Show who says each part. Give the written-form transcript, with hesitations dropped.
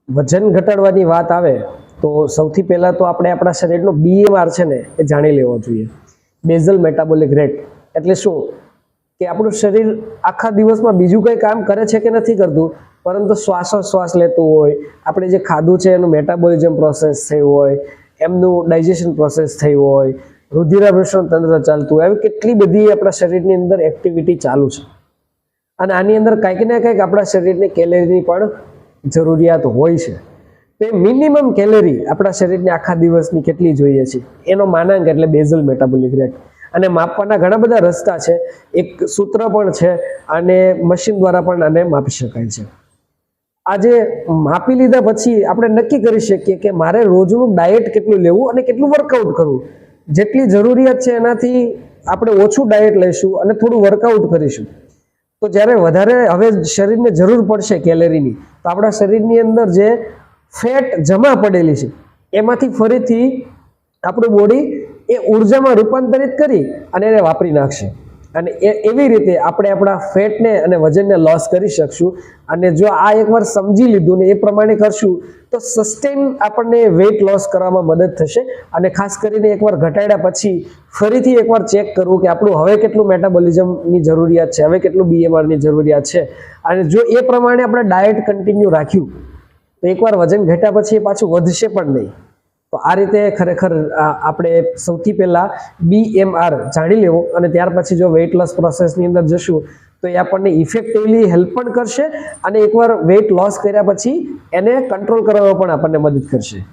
Speaker 1: વજન ઘટાડવાની વાત આવે તો સૌથી પહેલાં તો આપણે આપણા શરીરનો BMR છે ને એ જાણી લેવો જોઈએ. બેઝલ મેટાબોલિક રેટ એટલે શું કે આપણું શરીર આખા દિવસમાં બીજું કંઈ કામ કરે છે કે નથી કરતું, પરંતુ શ્વાસોશ્વાસ લેતું હોય, આપણે જે ખાધું છે એનું મેટાબોલિઝમ પ્રોસેસ થયું હોય, એમનું ડાયજેશન પ્રોસેસ થયું હોય, રુધિરાભિસરણ તંત્ર ચાલતું હોય, આવી કેટલી બધી આપણા શરીરની અંદર એક્ટિવિટી ચાલુ છે. અને આની અંદર કંઈક ને કંઈક આપણા શરીરને કેલરીની પણ જરૂરિયાત હોય છે. તો એ મિનિમમ કેલરી આપણા શરીરને આખા દિવસની કેટલી જોઈએ છે એનો માનાંક એટલે બેઝલ મેટાબોલિક રેટ. અને માપવાના ઘણા બધા રસ્તા છે, એક સૂત્ર પણ છે અને મશીન દ્વારા પણ આને માપી શકાય છે. આજે માપી લીધા પછી આપણે નક્કી કરી શકીએ કે મારે રોજનું ડાયટ કેટલું લેવું અને કેટલું વર્કઆઉટ કરવું. જેટલી જરૂરિયાત છે એનાથી આપણે ઓછું ડાયટ લઈશું અને થોડું વર્કઆઉટ કરીશું તો જ્યારે વધારે હવે શરીરને જરૂર પડશે કેલેરીની, તો આપણા શરીરની અંદર જે ફેટ જમા પડેલી છે એમાંથી ફરીથી આપણું બોડી એ ઉર્જામાં રૂપાંતરિત કરી અને એને વાપરી નાખશે. અને એવી રીતે આપણે આપણા ફેટને અને વજનને લોસ કરી શકશું. અને જો આ એકવાર સમજી લીધું ને એ પ્રમાણે કરશું તો સસ્ટેન આપણને વેઇટ લોસ કરવામાં મદદ થશે. અને ખાસ કરીને એકવાર ઘટાડ્યા પછી ફરીથી એકવાર ચેક કરવું કે આપણું હવે કેટલું મેટાબોલિઝમની જરૂરિયાત છે, હવે કેટલું BMRની જરૂરિયાત છે. અને જો એ પ્રમાણે આપણે ડાયટ કન્ટિન્યુ રાખ્યું તો એકવાર વજન ઘટ્યા પછી એ પાછું વધશે પણ નહીં. તો આ રીતે ખરેખર આપણે સૌથી પહેલાં BMR જાણી લેવું અને ત્યાર પછી જો વેઇટ લોસ પ્રોસેસની અંદર જશું તો એ આપણને ઇફેક્ટિવલી હેલ્પ પણ કરશે અને એકવાર વેઇટ લોસ કર્યા પછી એને કંટ્રોલ કરવામાં પણ આપણને મદદ કરશે.